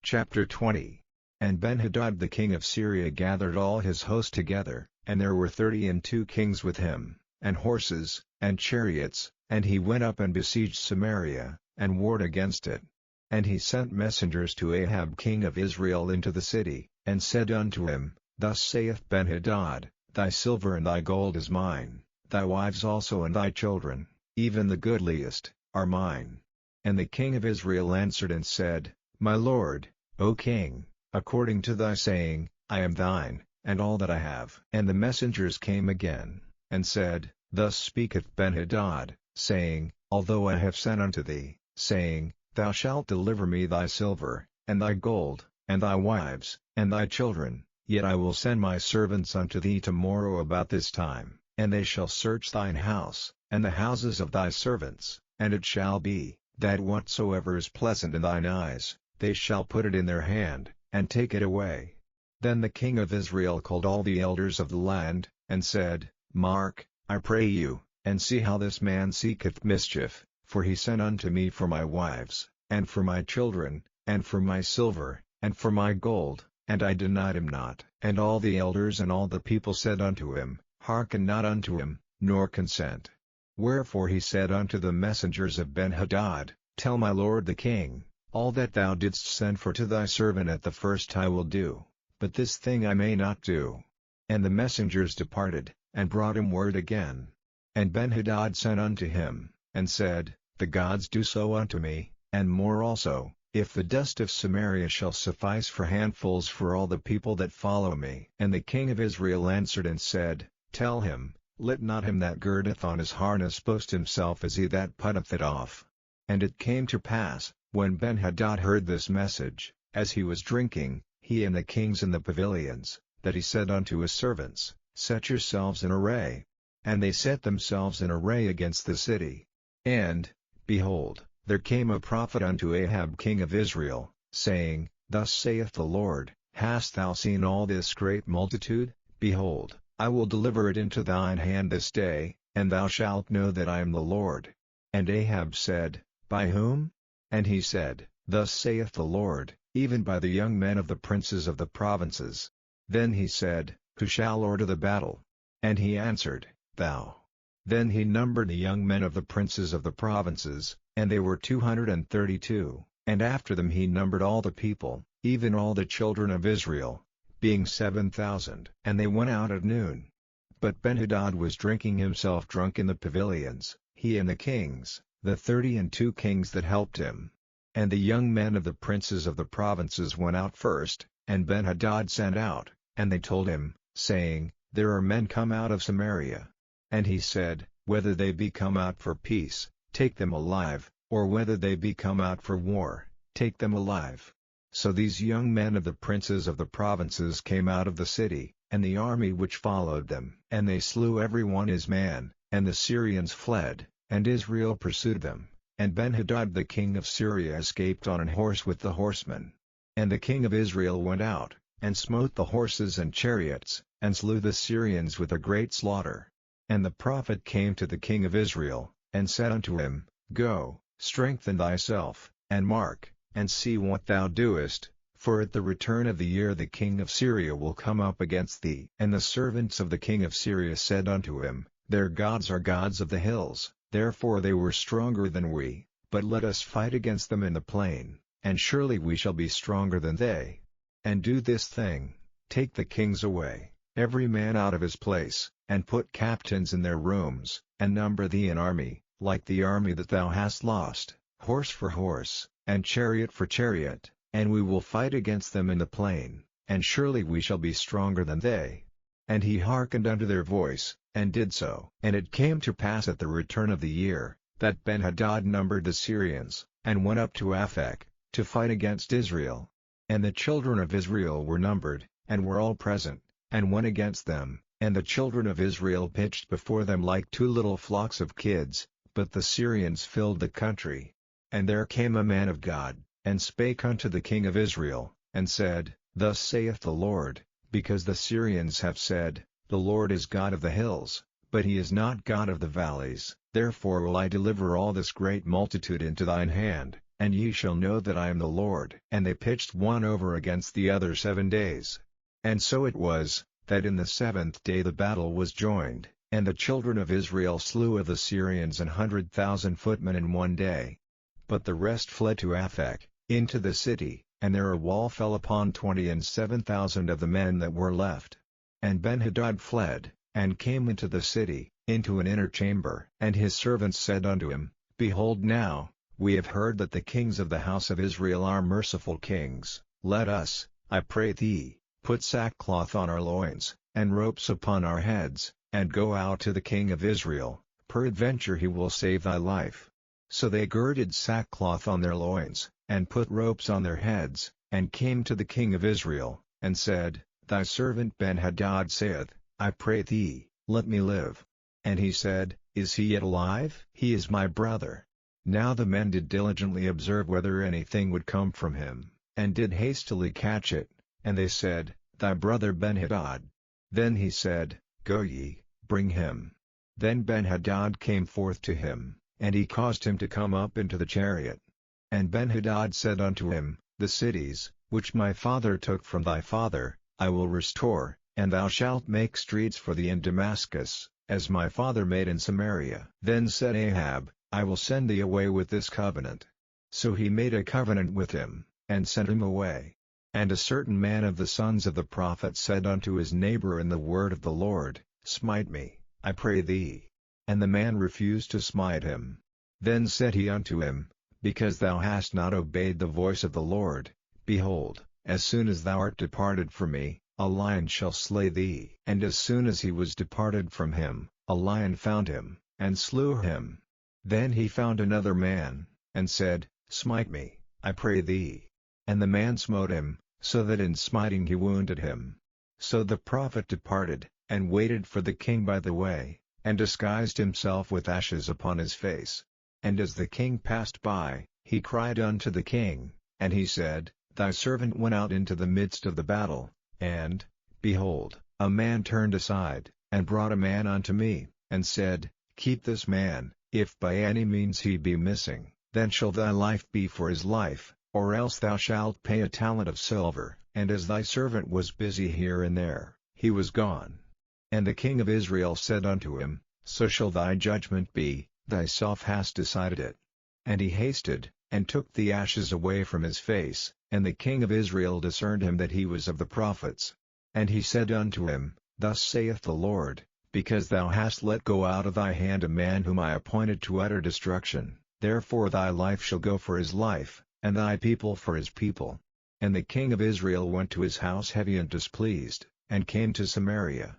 Chapter 20. And Benhadad the king of Syria gathered all his host together, and there were 32 kings with him, and horses, and chariots, and he went up and besieged Samaria, and warred against it. And he sent messengers to Ahab king of Israel into the city, and said unto him, Thus saith Benhadad, Thy silver and thy gold is mine, thy wives also and thy children, even the goodliest, are mine. And the king of Israel answered and said, My lord, O king, according to thy saying, I am thine, and all that I have. And the messengers came again, and said, Thus speaketh Benhadad, saying, Although I have sent unto thee, saying, Thou shalt deliver me thy silver, and thy gold, and thy wives, and thy children, yet I will send my servants unto thee tomorrow about this time, and they shall search thine house, and the houses of thy servants, and it shall be, that whatsoever is pleasant in thine eyes, they shall put it in their hand, and take it away. Then the king of Israel called all the elders of the land, and said, Mark, I pray you, and see how this man seeketh mischief, for he sent unto me for my wives, and for my children, and for my silver, and for my gold, and I denied him not. And all the elders and all the people said unto him, Hearken not unto him, nor consent. Wherefore he said unto the messengers of Benhadad, Tell my lord the king, all that thou didst send for to thy servant at the first I will do, but this thing I may not do. And the messengers departed, and brought him word again. And Benhadad sent unto him, and said, The gods do so unto me, and more also, if the dust of Samaria shall suffice for handfuls for all the people that follow me. And the king of Israel answered and said, Tell him, Let not him that girdeth on his harness boast himself as he that putteth it off. And it came to pass, when Benhadad heard this message, as he was drinking, he and the kings in the pavilions, that he said unto his servants, Set yourselves in array. And they set themselves in array against the city. And, behold, there came a prophet unto Ahab king of Israel, saying, Thus saith the Lord, Hast thou seen all this great multitude? Behold, I will deliver it into thine hand this day, and thou shalt know that I am the Lord. And Ahab said, By whom? And he said, Thus saith the Lord, even by the young men of the princes of the provinces. Then he said, Who shall order the battle? And he answered, Thou. Then he numbered the young men of the princes of the provinces, and they were 232, and after them he numbered all the people, even all the children of Israel, being 7,000. And they went out at noon. But Benhadad was drinking himself drunk in the pavilions, he and the kings, the 32 kings that helped him. And the young men of the princes of the provinces went out first, and Benhadad sent out, and they told him, saying, There are men come out of Samaria. And he said, Whether they be come out for peace, take them alive, or whether they be come out for war, take them alive. So these young men of the princes of the provinces came out of the city, and the army which followed them. And they slew every one his man, and the Syrians fled, and Israel pursued them, and Benhadad the king of Syria escaped on an horse with the horsemen. And the king of Israel went out, and smote the horses and chariots, and slew the Syrians with a great slaughter. And the prophet came to the king of Israel, and said unto him, Go, strengthen thyself, and mark, and see what thou doest, for at the return of the year the king of Syria will come up against thee. And the servants of the king of Syria said unto him, Their gods are gods of the hills, therefore they were stronger than we, but let us fight against them in the plain, and surely we shall be stronger than they. And do this thing, take the kings away, every man out of his place, and put captains in their rooms, and number thee an army, like the army that thou hast lost, horse for horse, and chariot for chariot, and we will fight against them in the plain, and surely we shall be stronger than they. And he hearkened unto their voice, and did so. And it came to pass at the return of the year, that Benhadad numbered the Syrians, and went up to Aphek, to fight against Israel. And the children of Israel were numbered, and were all present, and went against them, and the children of Israel pitched before them like two little flocks of kids, but the Syrians filled the country. And there came a man of God, and spake unto the king of Israel, and said, Thus saith the Lord, because the Syrians have said, The Lord is God of the hills, but he is not God of the valleys, therefore will I deliver all this great multitude into thine hand, and ye shall know that I am the Lord. And they pitched one over against the other 7 days. And so it was, that in the 7th day the battle was joined, and the children of Israel slew of the Syrians 100,000 footmen in 1 day. But the rest fled to Aphek, into the city, and there a wall fell upon 27,000 of the men that were left. And Benhadad fled, and came into the city, into an inner chamber. And his servants said unto him, Behold now, we have heard that the kings of the house of Israel are merciful kings. Let us, I pray thee, put sackcloth on our loins, and ropes upon our heads, and go out to the king of Israel, peradventure he will save thy life. So they girded sackcloth on their loins, and put ropes on their heads, and came to the king of Israel, and said, Thy servant Benhadad saith, I pray thee, let me live. And he said, Is he yet alive? He is my brother. Now the men did diligently observe whether anything would come from him, and did hastily catch it, and they said, Thy brother Benhadad. Then he said, Go ye, bring him. Then Benhadad came forth to him, and he caused him to come up into the chariot. And Benhadad said unto him, The cities, which my father took from thy father, I will restore, and thou shalt make streets for thee in Damascus, as my father made in Samaria. Then said Ahab, I will send thee away with this covenant. So he made a covenant with him, and sent him away. And a certain man of the sons of the prophets said unto his neighbor in the word of the Lord, Smite me, I pray thee. And the man refused to smite him. Then said he unto him, Because thou hast not obeyed the voice of the Lord, behold, as soon as thou art departed from me, a lion shall slay thee. And as soon as he was departed from him, a lion found him, and slew him. Then he found another man, and said, Smite me, I pray thee. And the man smote him, so that in smiting he wounded him. So the prophet departed, and waited for the king by the way, and disguised himself with ashes upon his face. And as the king passed by, he cried unto the king, and he said, Thy servant went out into the midst of the battle, and, behold, a man turned aside, and brought a man unto me, and said, Keep this man, if by any means he be missing, then shall thy life be for his life, or else thou shalt pay a talent of silver. And as thy servant was busy here and there, he was gone. And the king of Israel said unto him, So shall thy judgment be, thyself hast decided it. And he hasted, and took the ashes away from his face, and the king of Israel discerned him that he was of the prophets. And he said unto him, Thus saith the Lord, Because thou hast let go out of thy hand a man whom I appointed to utter destruction, therefore thy life shall go for his life, and thy people for his people. And the king of Israel went to his house heavy and displeased, and came to Samaria.